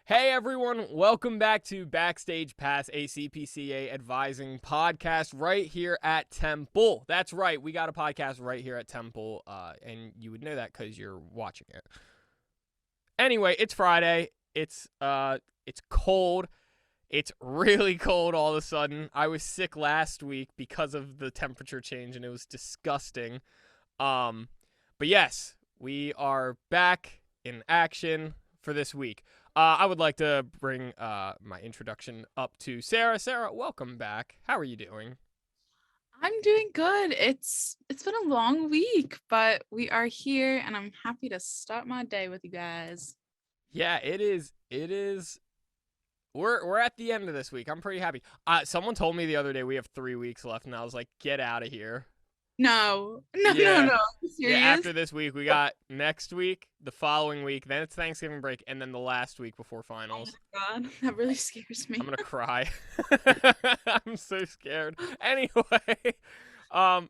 Hey everyone, welcome back to Backstage Pass, a CPCA advising podcast right here at Temple. That's right, we got a podcast right here at Temple, and you would know that because you're watching it. Anyway, it's Friday. It's cold. It's really cold all of a sudden. I was sick last week because of the temperature change, and it was disgusting. But yes, we are back in action for this week. I would like to bring my introduction up to Sarah. Sarah, welcome back. How are you doing? I'm doing good. It's been a long week, but we are here and I'm happy to start my day with you guys. Yeah, it is. It is. We're at the end of this week. I'm pretty happy. Someone told me the other day we have 3 weeks left, and I was like, get out of here. No. No, no, Yeah. no. Are you Yeah, serious? after this week, we got next week, the following week, then it's Thanksgiving break, and then the last week before Oh finals. my God. That really scares I'm me. gonna cry. I'm so scared. Anyway, um,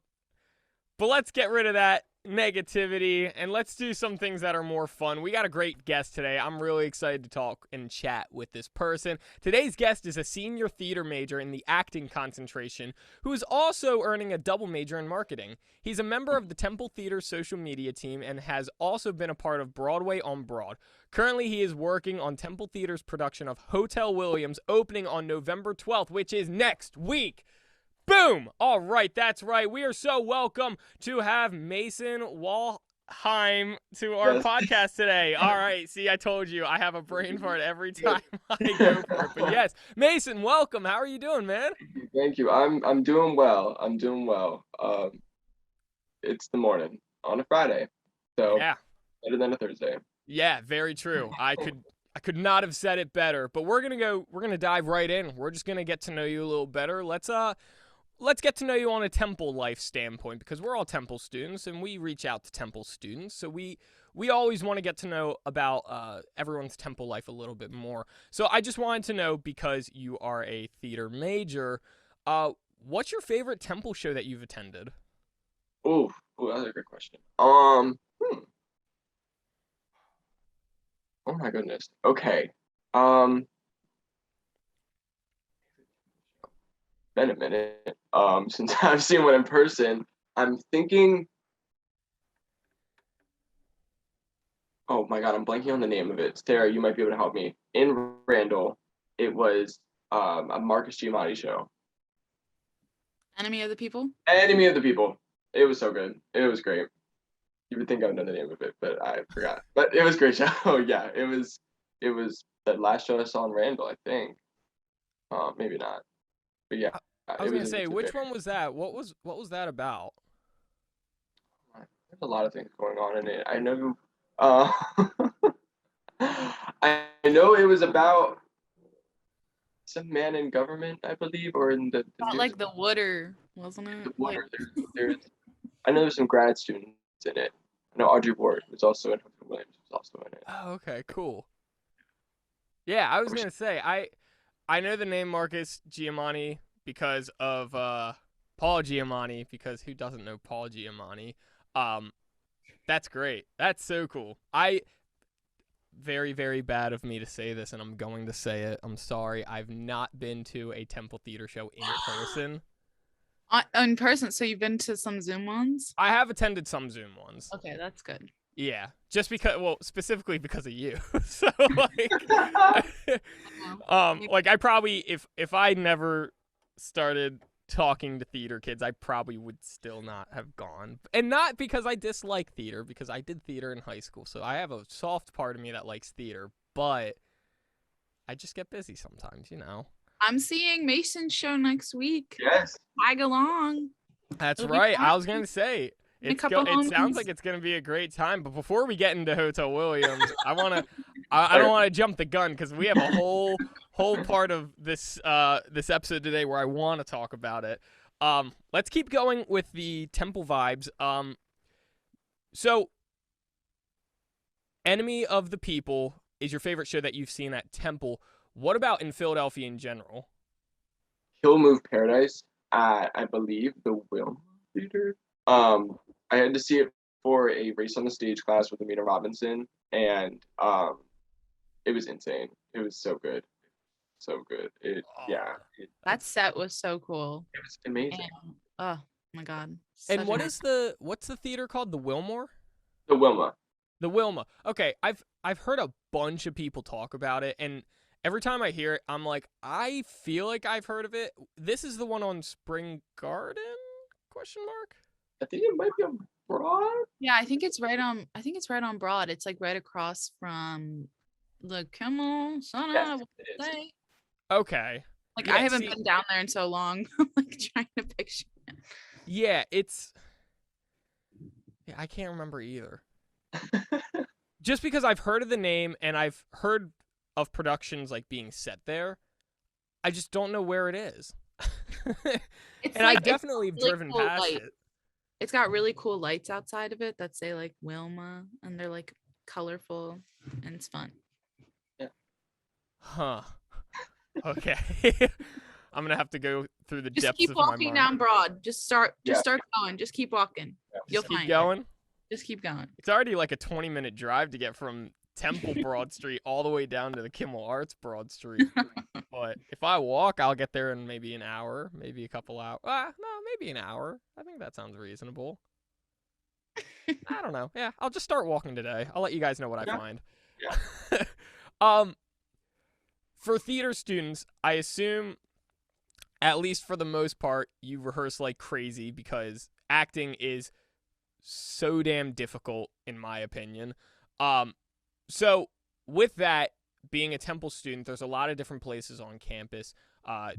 but let's get rid of that negativity and let's do some things that are more fun. We got a great guest today. I'm really excited to talk and chat with this person. Today's guest is a senior theater major in the acting concentration who is also earning a double major in marketing. He's a member of the Temple Theater social media team and has also been a part of Broadway on Broad. Currently, he is working on Temple Theater's production of Hotel Williams opening on November 12th, which is next week. Boom! All right, that's right. We are so welcome to have Mason Walheim to our Yes. podcast today. All right, see, I told you I have a brain fart every time I go for it. But yes, Mason, welcome. How are you doing, man? Thank you. I'm doing well. I'm doing well. It's the morning on a Friday, so Yeah, better than a Thursday. yeah, very true. I could not have said it better. But we're gonna dive right in. We're just gonna get to know you a little better. Let's get to know you on a Temple life standpoint because we're all Temple students and we reach out to Temple students. So we always want to get to know about everyone's Temple life a little bit more. So I just wanted to know, because you are a theater major, what's your favorite Temple show that you've attended? Ooh, that's a good question. Oh my goodness. Okay. Um, been a minute. Since I've seen one in person. I'm thinking. Oh my God, I'm blanking on the name of it. Sarah, you might be able to help me. In Randall, it was a Marcus Giamatti show. Enemy of the people? Enemy of the People. It was so good. It was great. You would think I would know the name of it, but I forgot. But it was a great show. Oh yeah, it was. It was the last show I saw in Randall, I think. Maybe not, but yeah, I was it gonna was. say, It's a which very. one was that? What was that about? There's a lot of things going on in it. I know. Uh, I know it was about some man in government, I believe, or in the Not news. like the Wooder, wasn't it? The Like, water. There's. I know there's some grad students in it. I know Audrey Ward was also in it. Williams was also in it. Oh, okay, cool. Yeah, I was Or gonna say I know the name Marcus Giamatti because of Paul Giamatti, because who doesn't know Paul Giamatti? Um, that's great. That's so cool. Very, very bad of me to say this, and I'm going to say it. I'm sorry. I've not been to a Temple Theater show in person. in person. So you've been to some Zoom ones? I have attended some Zoom ones. Okay, that's good. Yeah, just because, well, specifically because of you. So like, like I probably, if I never started talking to theater kids, I probably would still not have gone. And not because I dislike theater, because I did theater in high school, so I have a soft part of me that likes theater, but I just get busy sometimes, you know. I'm seeing Mason's show next week. yes. Tag along. That's It'll be right. fun. I was gonna say A couple it sounds homies. like it's gonna be a great time. But before we get into Hotel Williams, I don't want to jump the gun because we have a whole part of this episode today where I want to talk about it. Let's keep going with the Temple vibes. So Enemy of the People is your favorite show that you've seen at Temple. What about in Philadelphia in general? He'll Move Paradise at, I believe, the Wilma Theater. I had to see it for a Race on the Stage class with Amina Robinson, and it was insane. It was so good. So good. That set was so cool. It was amazing. And oh my god. And such what a- is what's the theater called? The Wilmore? The Wilma. The Wilma. Okay, I've heard a bunch of people talk about it, and every time I hear it, I'm like, I feel like I've heard of it. This is the one on Spring Garden? Question mark. I think it might be on Broad. Yeah, I think it's right on Broad. It's like right across from the Kimmel Sana. Yes, it is. Say. Okay. Like Yeah, I haven't see- been down there in so long. I'm like trying to picture it. Yeah, it's. Yeah, I can't remember either. Just because I've heard of the name and I've heard of productions like being set there, I just don't know where it is. It's And I like- it's definitely have really driven cool past light. it. It's got really cool lights outside of it that say like Wilma, and they're like colorful and it's fun. Huh. Okay. I'm gonna have to go through the Just depths keep of my walking mind. down Broad. Just start Yeah. going. Just keep walking. You'll Just keep find going. it. Just keep going. It's already like a 20-minute drive to get from Temple Broad Street all the way down to the Kimmel Arts Broad Street. But if I walk, I'll get there in maybe an hour, maybe a couple hours. No, maybe an hour. I think that sounds reasonable. I don't know. Yeah, I'll just start walking today. I'll let you guys know what I Yeah. find. Yeah. For theater students, I assume, at least for the most part, you rehearse like crazy because acting is so damn difficult, in my opinion. So with that, being a Temple student, there's a lot of different places on campus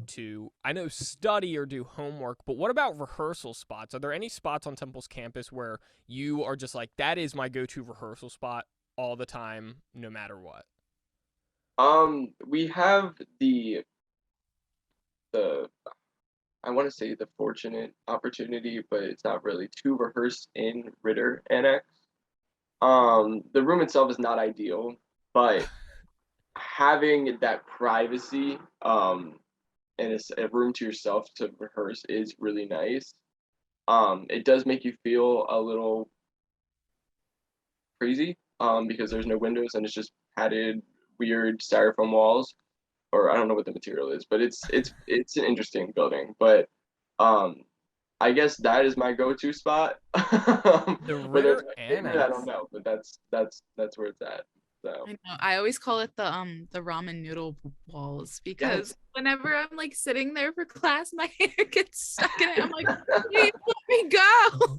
to, I know, study or do homework, but what about rehearsal spots? Are there any spots on Temple's campus where you are just like, that is my go-to rehearsal spot all the time, no matter what? We have the I want to say the fortunate opportunity, but it's not really, to rehearse in Ritter Annex. The room itself is not ideal, but having that privacy, and a room to yourself to rehearse is really nice. It does make you feel a little crazy, because there's no windows and it's just padded, weird styrofoam walls, or I don't know what the material is, but it's an interesting building. But I guess that is my go-to spot. The Whether Ritter it's my favorite, I Annex. don't know, but that's where it's at. So I know. I always call it the ramen noodle walls because whenever I'm like sitting there for class, my hair gets stuck in it. I'm like, please let me go.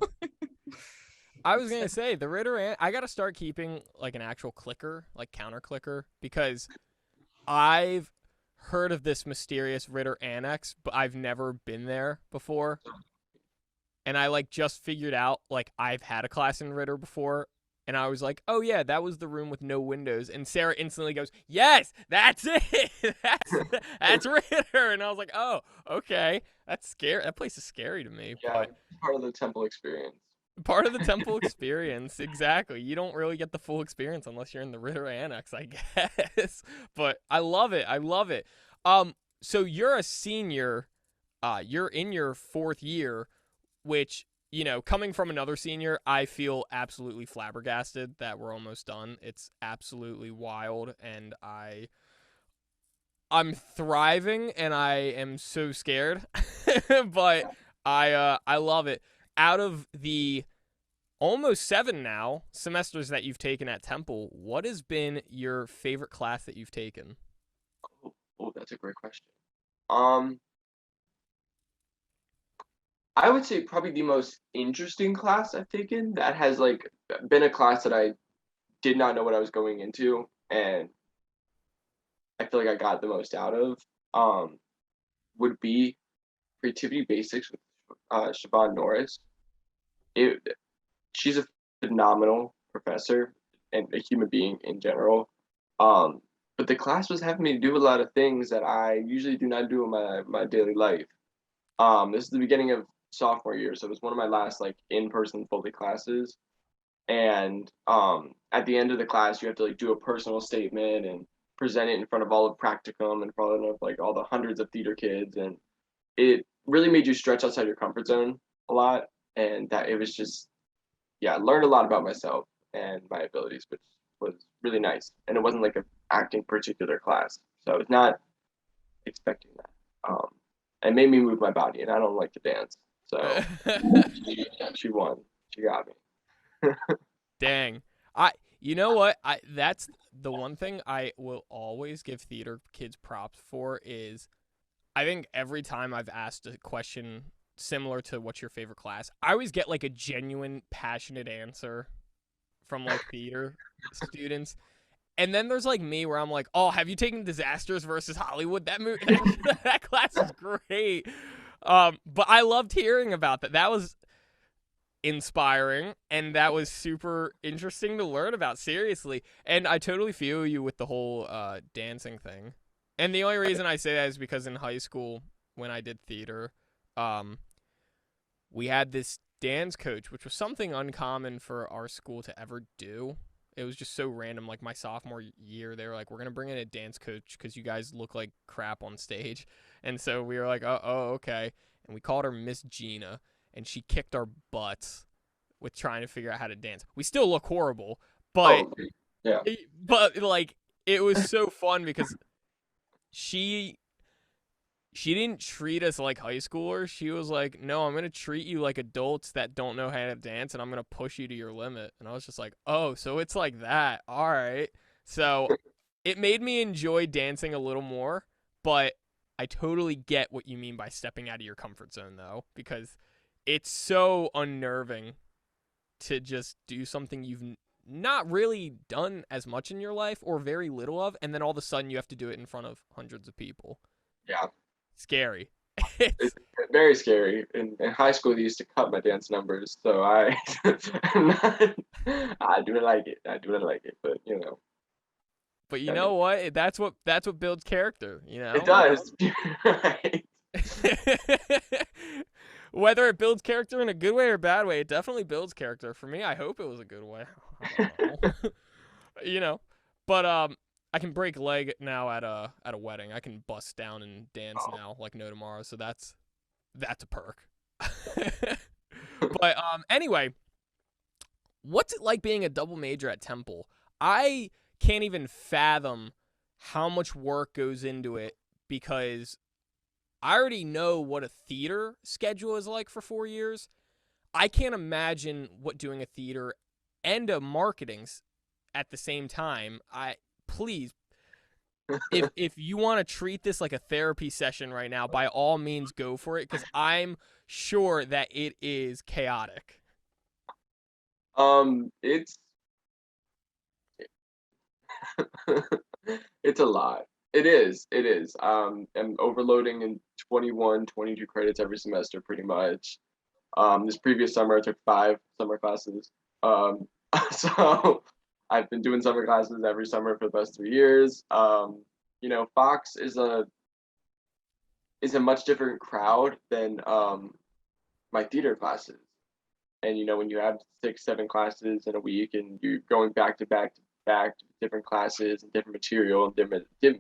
I was gonna say the Ritter. I gotta start keeping like an actual clicker, like counter clicker, because I've heard of this mysterious Ritter Annex, but I've never been there before. And I like just figured out like I've had a class in Ritter before, and I was like, oh yeah, that was the room with no windows. And Sarah instantly goes, yes, that's it. that's Ritter. And I was like, oh, okay, that's scary. That place is scary to me. yeah, But part of the Temple experience. part of the Temple experience, exactly. You don't really get the full experience unless you're in the Ritter Annex, I guess. But I love it. I love it. So you're a senior. You're in your fourth year, which, you know, coming from another senior, I feel absolutely flabbergasted that we're almost done. It's absolutely wild, and I'm thriving, and I am so scared, but I love it. Out of the almost 7 now semesters that you've taken at Temple, what has been your favorite class that you've taken? Oh, that's a great question. I would say probably the most interesting class I've taken that has like been a class that I did not know what I was going into, and I feel like I got the most out of, would be Creativity Basics with Siobhan Norris. She's a phenomenal professor and a human being in general. But the class was having me do a lot of things that I usually do not do in my daily life. This is the beginning of sophomore year, so it was one of my last like in-person fully classes. And at the end of the class, you have to like do a personal statement and present it in front of all of practicum, in front of like all the hundreds of theater kids, and it really made you stretch outside your comfort zone a lot. And that it was just, yeah, I learned a lot about myself and my abilities, which was really nice, and it wasn't like an acting particular class, so I was not expecting that. It made me move my body, and I don't like to dance, so she won. She got me. Dang. You know what? That's the one thing I will always give theater kids props for is I think every time I've asked a question similar to what's your favorite class, I always get like a genuine, passionate answer from like theater students. And then there's like me where I'm like, oh, have you taken Disasters versus Hollywood? That movie, that class is great. But I loved hearing about that. That was inspiring, and that was super interesting to learn about, seriously. And I totally feel you with the whole dancing thing. And the only reason I say that is because in high school, when I did theater, we had this dance coach, which was something uncommon for our school to ever do. It was just so random. Like my sophomore year, they were like, we're going to bring in a dance coach because you guys look like crap on stage. And so we were like, oh, okay. And we called her Miss Gina, and she kicked our butts with trying to figure out how to dance. We still look horrible, but yeah. But like it was so fun because she didn't treat us like high schoolers. She was like, no, I'm going to treat you like adults that don't know how to dance, and I'm going to push you to your limit. And I was just like, oh, so it's like that. All right. So it made me enjoy dancing a little more, but I totally get what you mean by stepping out of your comfort zone, though, because it's so unnerving to just do something you've not really done as much in your life or very little of, and then all of a sudden you have to do it in front of hundreds of people. Yeah. Scary. It's very scary. In high school, they used to cut my dance numbers, so I I do not like it. I do not like it, but you know. But you know what? That's what builds character. You know. It does. Right. Whether it builds character in a good way or bad way, it definitely builds character. For me, I hope it was a good way. I don't know. You know, but I can break leg now at a wedding. I can bust down and dance now like no tomorrow. So that's a perk. But anyway, what's it like being a double major at Temple? I can't even fathom how much work goes into it because I already know what a theater schedule is like for 4 years. I can't imagine what doing a theater and a marketing at the same time. Please, if you want to treat this like a therapy session right now, by all means go for it, because I'm sure that it is chaotic. It's it's a lot. It is. It is. I'm overloading in 21, 22 credits every semester, pretty much. This previous summer, I took 5 summer classes. So I've been doing summer classes every summer for the past 3 years. You know, Fox is a much different crowd than my theater classes. And you know, when you have 6, 7 classes in a week, and you're going back to back to back to different classes and different material and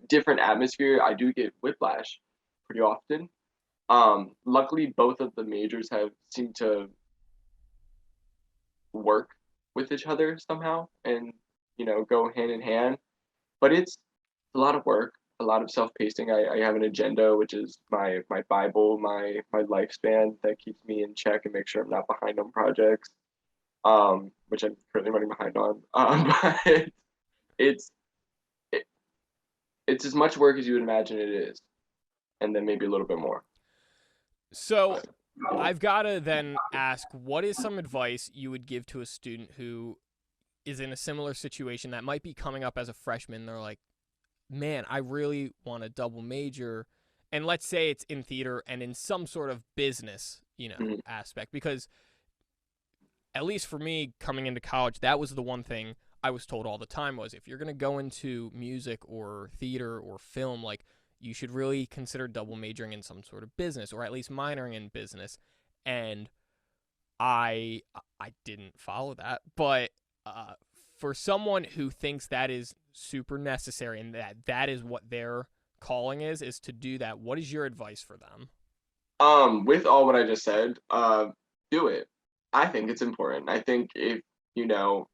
different atmosphere, I do get whiplash pretty often. Luckily, both of the majors have seemed to work with each other somehow, and you know, go hand in hand. But it's a lot of work, a lot of self-pacing. I have an agenda, which is my Bible, my lifespan that keeps me in check and make sure I'm not behind on projects. Which I'm currently running behind on. But it's it's as much work as you would imagine it is, and then maybe a little bit more. So I've got to then ask, what is some advice you would give to a student who is in a similar situation that might be coming up as a freshman? They're like, man, I really want a double major. And let's say it's in theater and in some sort of business, aspect. Because at least for me coming into college, that was the one thing I was told all the time was if you're going to go into music or theater or film, like you should really consider double majoring in some sort of business or at least minoring in business. And I didn't follow that. But for someone who thinks that is super necessary and that is what their calling is to do that, what is your advice for them? With all what I just said, do it. I think it's important. I think if, you know,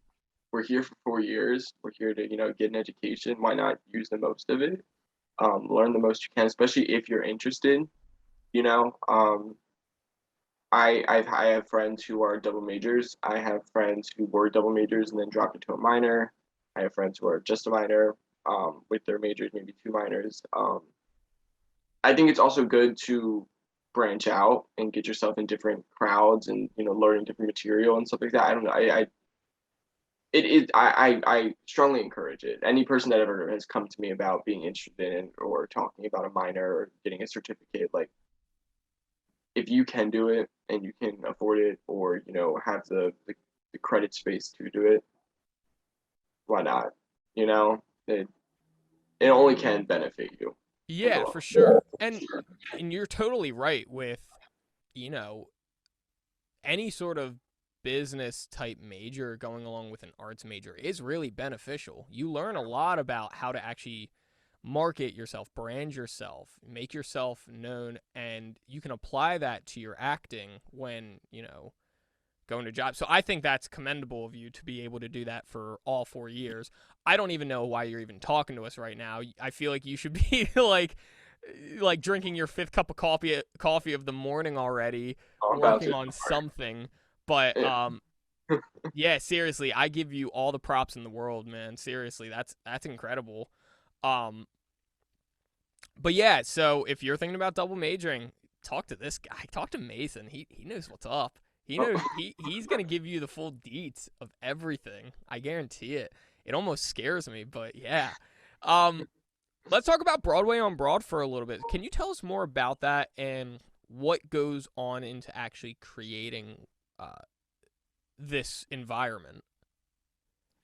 we're here for 4 years. We're here to, get an education. Why not use the most of it? Learn the most you can, especially if you're interested. You know, I have friends who are double majors. I have friends who were double majors and then dropped into a minor. I have friends who are just a minor, with their majors, maybe two minors. I think it's also good to branch out and get yourself in different crowds and learning different material and stuff like that. I don't know. I strongly encourage it. Any person that ever has come to me about being interested in or talking about a minor or getting a certificate, like if you can do it and you can afford it or have the credit space to do it, why not? It only can benefit you. Yeah, for sure. And you're totally right with, any sort of business type major going along with an arts major is really beneficial. You learn a lot about how to actually market yourself, brand yourself, make yourself known, and you can apply that to your acting when, going to jobs. So I think that's commendable of you to be able to do that for all 4 years. I don't even know why you're even talking to us right now. I feel like you should be like drinking your 5th cup of coffee of the morning already, working on something. But yeah, seriously, I give you all the props in the world, man. Seriously, that's incredible. But yeah, so if you're thinking about double majoring, talk to this guy. Talk to Mason. He knows what's up. He knows he's gonna give you the full deets of everything. I guarantee it. It almost scares me, but yeah. Let's talk about Broadway on Broad for a little bit. Can you tell us more about that and what goes on into actually creating this environment?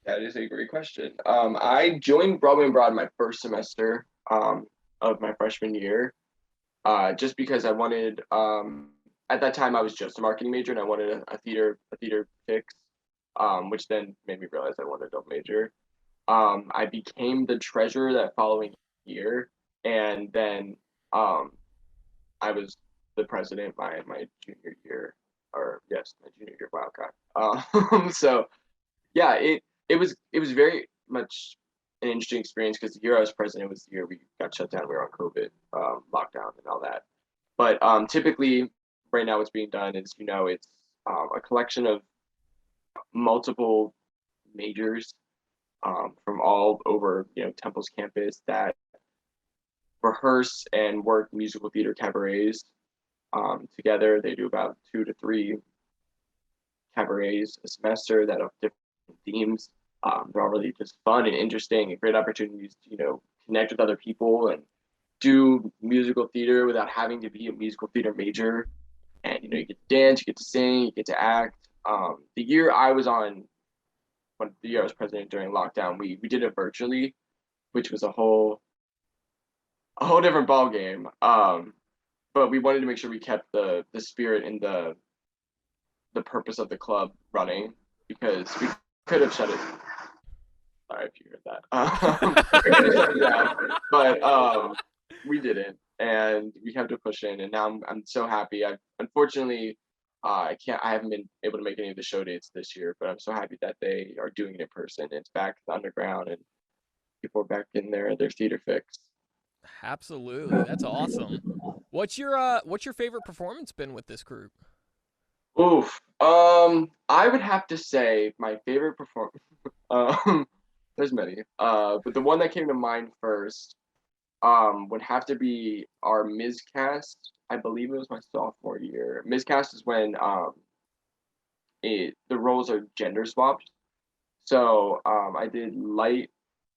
That is a great question. I joined Broadway and Broad my first semester of my freshman year, just because I wanted. At that time, I was just a marketing major, and I wanted a theater fix, which then made me realize I wanted a double major. I became the treasurer that following year, and then I was the president my junior year, or yes, my junior year. Wow, God. So yeah, it was very much an interesting experience because the year I was president was the year we got shut down. We were on COVID lockdown and all that. But typically, right now, what's being done is it's a collection of multiple majors from all over Temple's campus that rehearse and work musical theater cabarets together. They do about 2 to 3 cabarets a semester that have different themes. They're all really just fun and interesting and great opportunities to connect with other people and do musical theater without having to be a musical theater major. And you get to dance, you get to sing, you get to act. The year I was on, when the year I was president during lockdown, we did it virtually, which was a whole different ball game. But we wanted to make sure we kept the spirit and the purpose of the club running because we could have shut it. Sorry if you heard that. We could have shut it down, but we didn't, and we have to push in. And now I'm so happy. Unfortunately, I haven't been able to make any of the show dates this year, but I'm so happy that they are doing it in person. It's back to the underground, and people are back in their theater fix. Absolutely, that's awesome. What's your favorite performance been with this group? Oof. I would have to say my favorite performance. There's many. But the one that came to mind first, would have to be our Miscast. I believe it was my sophomore year. Miscast is when the roles are gender swapped. So I did light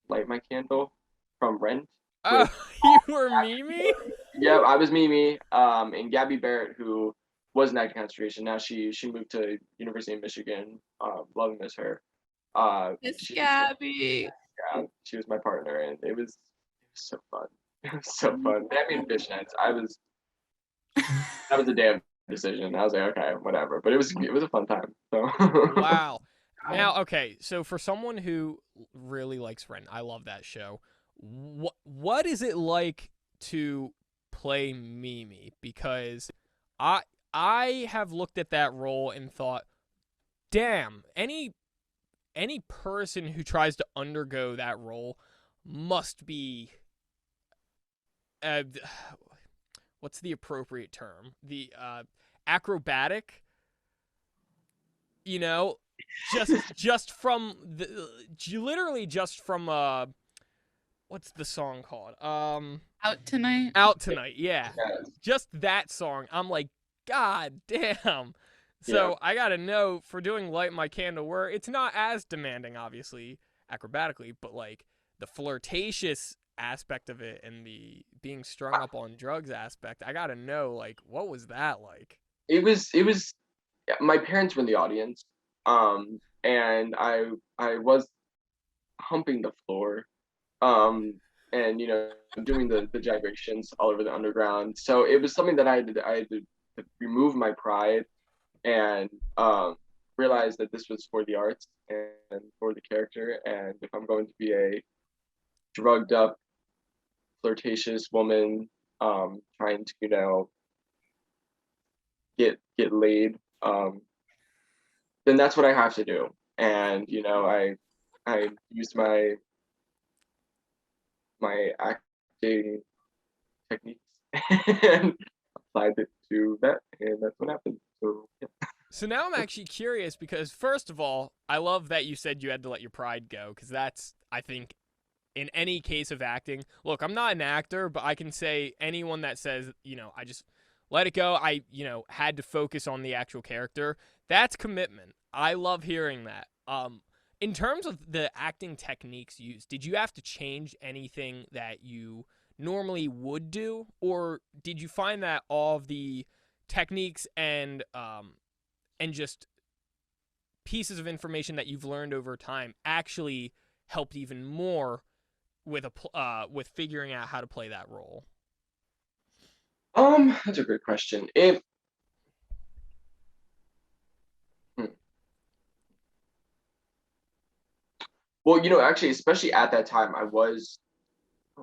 my candle from Rent. Oh, you were Mimi? Yeah, I was Mimi. And Gabby Barrett, who was an acting concentration. Now she moved to University of Michigan. Love and miss her. Miss Gabby. Yeah, she was my partner, and it was so fun. It was so fun. They had me in fishnets. That was a damn decision. I was like, okay, whatever. But it was a fun time. So Wow. Now, okay, so for someone who really likes Rent, I love that show. What is it like to play Mimi? Because I have looked at that role and thought, damn, any any person who tries to undergo that role must be what's the appropriate term? The acrobatic, you know, just from the literally just from what's the song called? Out Tonight. Out Tonight, yeah. Yes. Just that song. I'm like, God damn. So Yeah. I gotta know, for doing Light My Candle, where it's not as demanding, obviously, acrobatically, but like the flirtatious aspect of it and the being strung up on drugs aspect, I gotta know, like, what was that like? It was yeah, my parents were in the audience, and I was humping the floor, and doing the gyrations all over the underground. So it was something that I had to remove my pride and realize that this was for the arts and for the character. And if I'm going to be a drugged up, flirtatious woman, trying to get laid, then that's what I have to do. And I used my acting techniques and applied it to that, and that's what happened. So yeah. So now I'm actually curious because, first of all, I love that you said you had to let your pride go, because that's, I think, in any case of acting. Look, I'm not an actor, but I can say anyone that says, I just let it go. I, had to focus on the actual character. That's commitment. I love hearing that. In terms of the acting techniques used, did you have to change anything that you normally would do, or did you find that all of the techniques and just pieces of information that you've learned over time actually helped even more with with figuring out how to play that role? That's a great question. Hmm. Well, actually, especially at that time, oh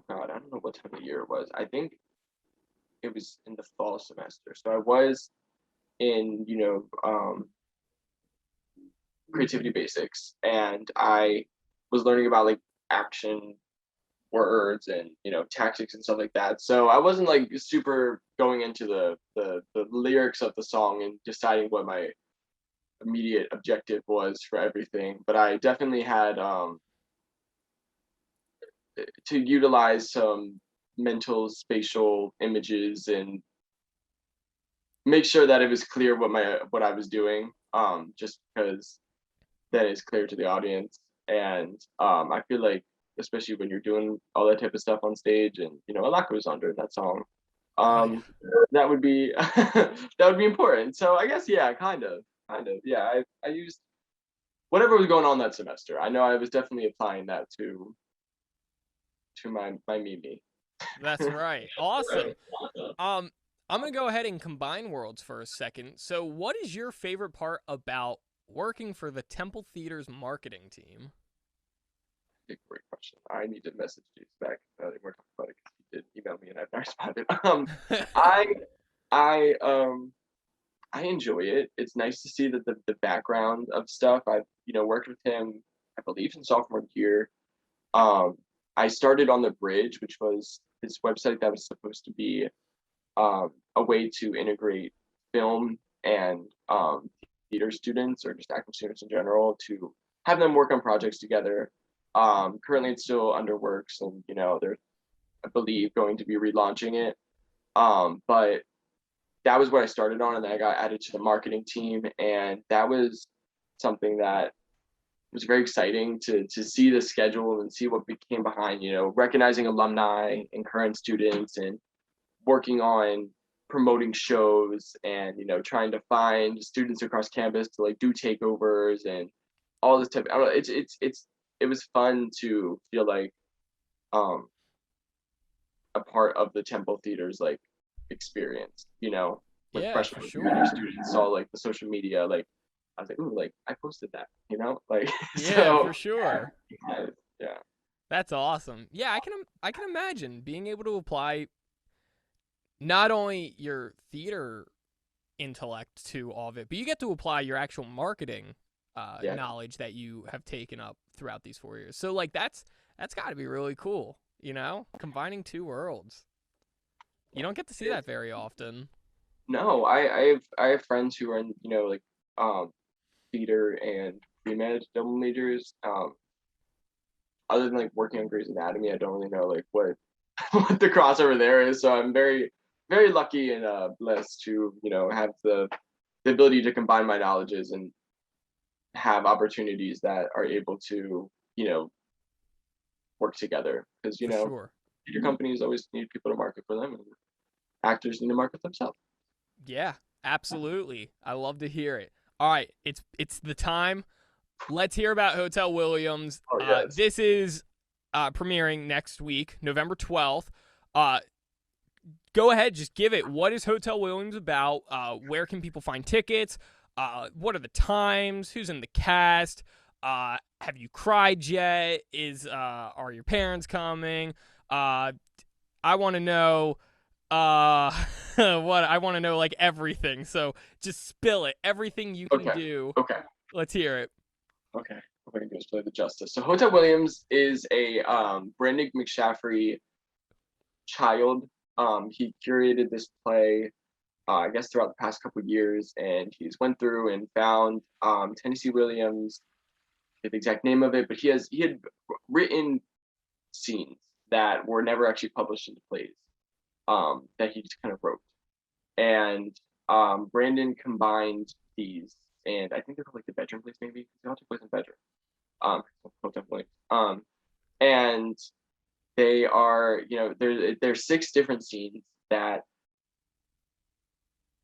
God, I don't know what time of year it was. I think it was in the fall semester. So I was in, creativity basics, and I was learning about like action words and tactics and stuff like that. So I wasn't like super going into the lyrics of the song and deciding what my immediate objective was for everything. But I definitely had to utilize some mental spatial images and make sure that it was clear what I was doing, just because then it's clear to the audience. And I feel like, especially when you're doing all that type of stuff on stage, and a lot goes under that song, Oh, yeah. that would be that would be important. So I guess, yeah, kind of, yeah. I used whatever was going on that semester. I know I was definitely applying that to my Mimi. That's right. Awesome. Um, I'm gonna go ahead and combine worlds for a second. So, what is your favorite part about working for the Temple Theater's marketing team? Great question. I need to message you back. We're talking about it because you did email me and I've not responded. I I I enjoy it. It's nice to see that the background of stuff. I've worked with him, I believe, in sophomore year. Um, I started on the Bridge, which was this website that was supposed to be a way to integrate film and theater students, or just acting students in general, to have them work on projects together. Currently, it's still under works, and they're, I believe, going to be relaunching it. But that was what I started on, and then I got added to the marketing team, and that was something that was very exciting to see the schedule and see what became behind, recognizing alumni and current students, and working on promoting shows, and trying to find students across campus to like do takeovers and all this type. I don't know. It was fun to feel like a part of the Temple Theater's like experience. When Yeah, for freshman and junior sure. students saw like the social media, like I was like, ooh, like I posted that, like Yeah, so for sure. yeah. That's awesome. Yeah, I can imagine being able to apply not only your theater intellect to all of it, but you get to apply your actual marketing Yeah. knowledge that you have taken up throughout these 4 years. So like that's got to be really cool, you know, combining two worlds. You don't get to see that very often. No, I have friends who are in, you know, like theater and pre-med double majors. Other than like working on Grey's Anatomy, I don't really know like what what the crossover there is. So I'm very very lucky and blessed to, you know, have the ability to combine my knowledges and have opportunities that are able to, you know, work together. Because, you For know, sure. your companies always need people to market for them, and actors need to market themselves. Yeah, absolutely. I love to hear it. All right, it's the time. Let's hear about Hotel Williams. Oh yes. This is premiering next week, November 12th. Go ahead, just give it. What is Hotel Williams about? Where can people find tickets? What are the times? Who's in the cast? Have you cried yet? Are your parents coming? I want to know. What I want to know, like everything. So just spill it. Everything you can do. Okay. Let's hear it. Okay. Hope I can just play the justice. So Hotel Williams is a Brendan McShaffrey child. He curated this play, I guess throughout the past couple of years, and he's went through and found Tennessee Williams, the exact name of it, but he had written scenes that were never actually published into plays, that he just kind of wrote. And Brandon combined these, and I think they're called like the bedroom plays, maybe. They all took place in bedroom. Hotel Williams. And they are, you know, there's 6 different scenes that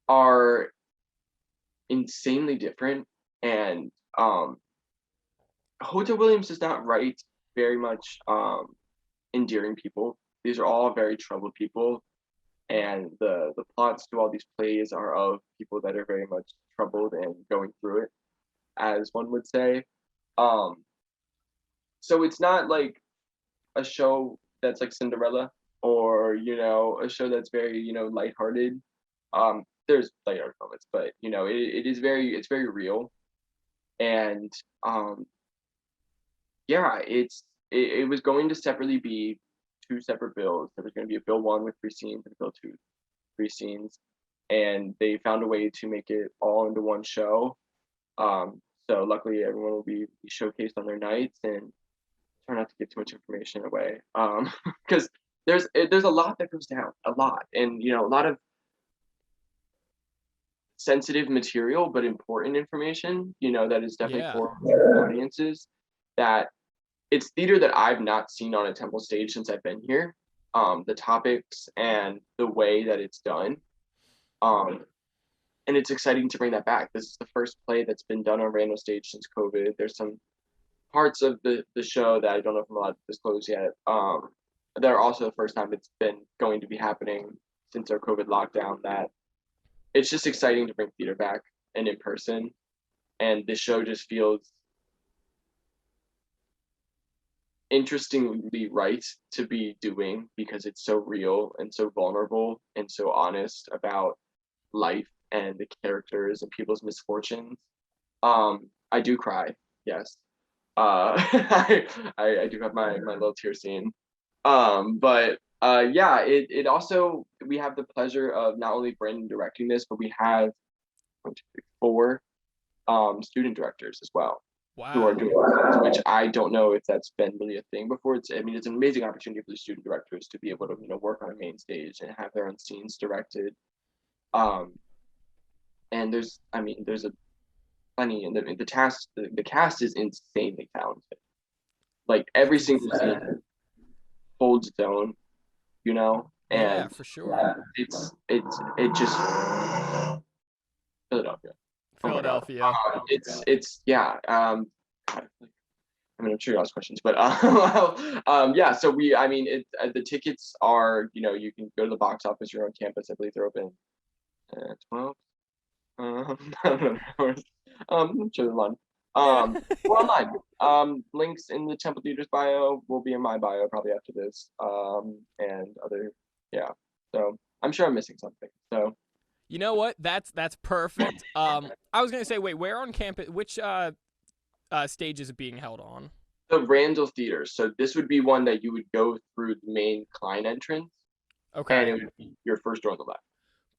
are insanely different. And Hotel Williams does not write very much endearing people. These are all very troubled people, and the plots to all these plays are of people that are very much troubled and going through it, as one would say. So it's not like a show that's like Cinderella, or, you know, a show that's very, you know, lighthearted. There's lighthearted moments, but, you know, it's very real. And yeah, it was going to separately be 2 separate bills. There was going to be a bill 1 with 3 scenes and a bill 2 3 scenes, and they found a way to make it all into one show. So luckily everyone will be showcased on their nights, and try not to give too much information away, because there's a lot that goes down, a lot, and, you know, a lot of sensitive material but important information, you know, that is definitely for audiences. That it's theater that I've not seen on a Temple stage since I've been here. The topics and the way that it's done, and it's exciting to bring that back. This is the first play that's been done on Randall stage since COVID. There's some parts of the show that I don't know if I'm allowed to disclose yet. That are also the first time it's been going to be happening since our COVID lockdown. That it's just exciting to bring theater back and in person, and this show just feels interestingly right to be doing, because it's so real and so vulnerable and so honest about life and the characters and people's misfortunes. I do cry, yes. I do have my little tear scene. But yeah, it also, we have the pleasure of not only Brandon directing this, but we have 1, 2, 3, 4 student directors as well. Wow. Who are doing this, which I don't know if that's been really a thing before. It's an amazing opportunity for the student directors to be able to, you know, work on a main stage and have their own scenes directed. And there's a plenty, and the cast is insanely talented. Like every single scene holds its own, you know. And yeah, for sure. it just Philadelphia. Philadelphia. It's yeah. I mean, I'm sure you ask questions, but yeah. So the tickets are, you know, you can go to the box office. You're on campus. I believe they're open at 12. I don't know. I'm sure they're on. We're online. Links in the Temple Theater's bio will be in my bio probably after this. And other, yeah. So I'm sure I'm missing something. So. You know what? That's perfect. I was gonna say, wait, where on campus? Which stage is it being held on? The Randall Theater. So this would be one that you would go through the main Klein entrance, and Okay. it would be your first door on the left.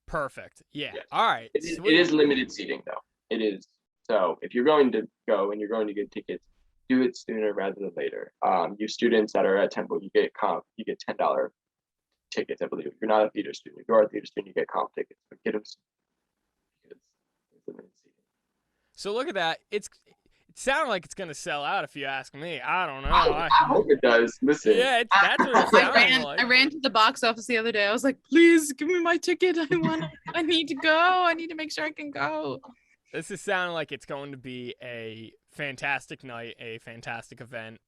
Perfect. Yeah. Yes. All right. It Sweet. is limited seating though. It is. So if you're going to go and you're going to get tickets, do it sooner rather than later. You students that are at Temple, you get $10 tickets, I believe. If you're not a theater student, if you are a theater student, you get comp tickets. But get them because it's limited seating. So look at that. It sounded like it's gonna sell out if you ask me. I don't know. I hope it does. Listen. Yeah, that's what it sounded like. I ran to the box office the other day. I was like, please give me my ticket. I need to go. I need to make sure I can go. This is sounding like it's going to be a fantastic night, a fantastic event.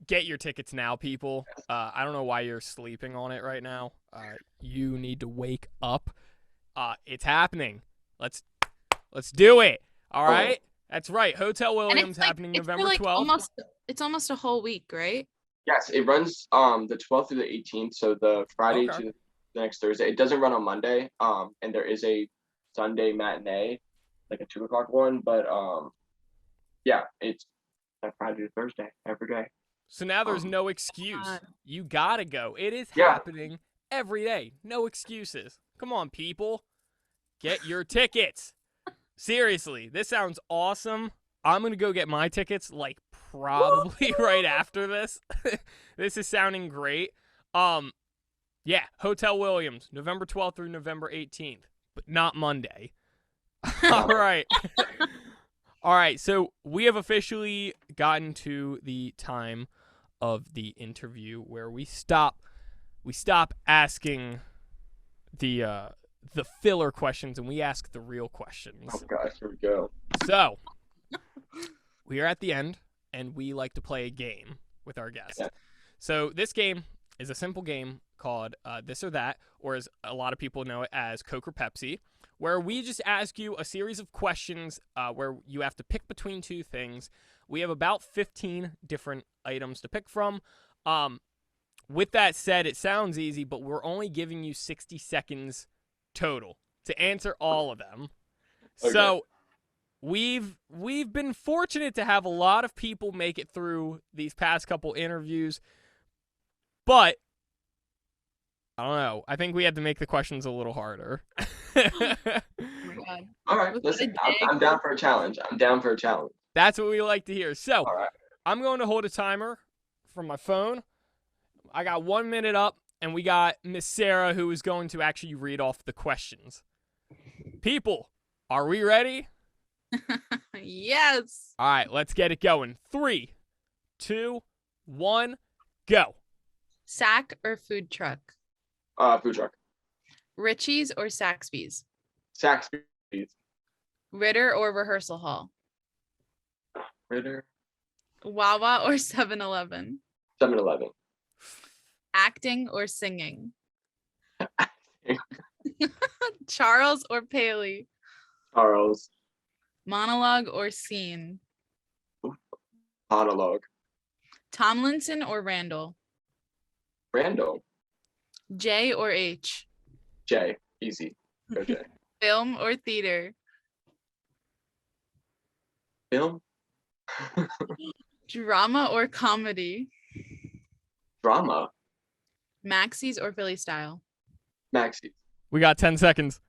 Get your tickets now, people. I don't know why you're sleeping on it right now. You need to wake up. It's happening. Let's do it. All right. That's right. Hotel Williams happening November 12th. It's almost a whole week, right? Yes, it runs the 12th through the 18th, so the Friday Okay. to the next Thursday. It doesn't run on Monday, and there is a Sunday matinee, like a 2:00 one, but yeah, it's Friday to Thursday every day. So now there's no excuse. God. You gotta go. It is Yeah. happening every day. No excuses. Come on, people. Get your tickets. Seriously, this sounds awesome. I'm gonna go get my tickets like probably right after this. This is sounding great. Yeah, Hotel Williams, November 12th through November 18th, but not Monday. All right. All right, so we have officially gotten to the time of the interview where we stop asking the filler questions and we ask the real questions. Oh gosh, here we go. So, we are at the end and we like to play a game with our guests. Yeah. So, this game is a simple game called This or That, or as a lot of people know it as Coke or Pepsi, where we just ask you a series of questions where you have to pick between two things. We have about 15 different items to pick from. With that said, it sounds easy, but we're only giving you 60 seconds total to answer all of them. Okay. So we've been fortunate to have a lot of people make it through these past couple interviews, but I don't know. I think we had to make the questions a little harder. Oh my God. All right, listen, I'm down for a challenge. That's what we like to hear. So All right. I'm going to hold a timer from my phone. I got 1 minute up, and we got Miss Sarah who is going to actually read off the questions. People, are we ready? Yes. All right, let's get it going. 3, 2, 1, go. Sack or food truck? Food truck. Richie's or Saxby's? Saxby's. Ritter or rehearsal hall? Ritter. Wawa or 7-Eleven? 7-Eleven. Acting or singing? Charles or Paley? Charles. Monologue or scene? Monologue. Tomlinson or Randall? Randall. J or H? J. Easy. Go J. Film or theater? Film. Drama or comedy? Drama. Maxie's or Philly style? Maxi. We got 10 seconds.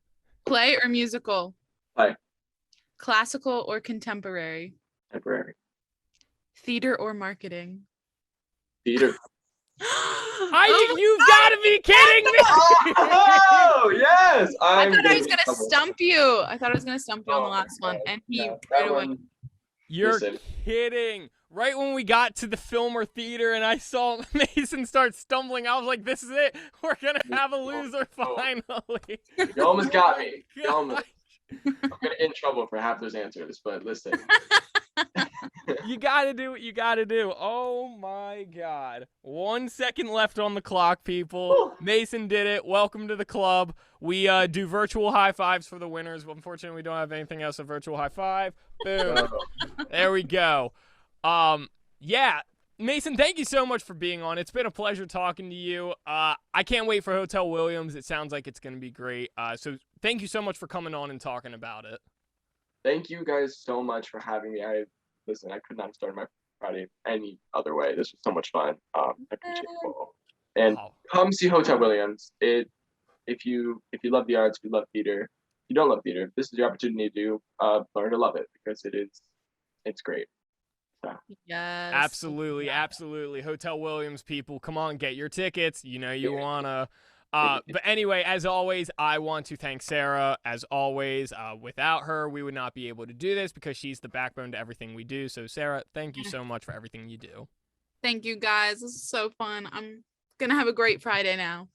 Play or musical? Play. Classical or contemporary? Temporary. Theater or marketing? Theater. You've got to be kidding me! Oh yes! I thought I was gonna stump you. I thought I was gonna stump you on the last one, and he right away. You're Listen. kidding. Right when we got to the film or theater and I saw Mason start stumbling, I was like, this is it. We're going to have a loser finally. You almost got me. You Gosh. almost. I'm gonna get in trouble for half those answers, but listen. You got to do what you got to do. Oh, my God. 1 second left on the clock, people. Mason did it. Welcome to the club. We do virtual high fives for the winners. Unfortunately, we don't have anything else. A virtual high five. Boom. There we go. Yeah. Mason, thank you so much for being on. It's been a pleasure talking to you. I can't wait for Hotel Williams. It sounds like it's going to be great. So thank you so much for coming on and talking about it. Thank you guys so much for having me. listen, I could not have started my Friday any other way. This was so much fun. I appreciate you all. And Wow. come see Hotel Williams. If you love the arts, if you love theater, if you don't love theater, this is your opportunity to learn to love it because it's great. So. Yes. Absolutely, absolutely. Hotel Williams, people, come on, get your tickets. You know you wanna. But anyway, as always, I want to thank Sarah. As always, without her, we would not be able to do this because she's the backbone to everything we do. So, Sarah, thank you so much for everything you do. Thank you, guys. This is so fun. I'm gonna have a great Friday now.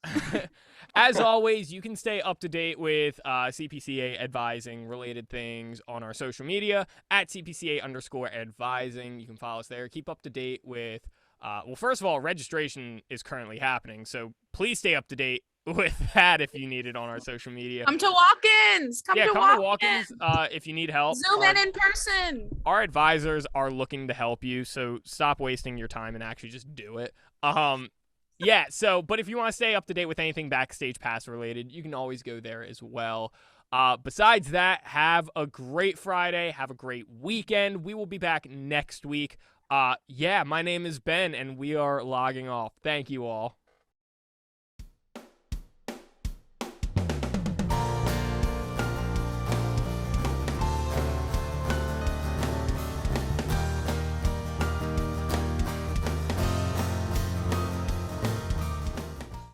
As always, you can stay up to date with CPCA advising related things on our social media at CPCA_advising. You can follow us there. Keep up to date with, well, first of all, registration is currently happening. So please stay up to date with that if you need it on our social media. Come to walk-ins. Come to walk-ins if you need help. Zoom in person. Our advisors are looking to help you, so stop wasting your time and actually just do it. Yeah, but if you want to stay up to date with anything Backstage Pass related, you can always go there as well. Besides that, have a great Friday. Have a great weekend. We will be back next week. My name is Ben, and we are logging off. Thank you all.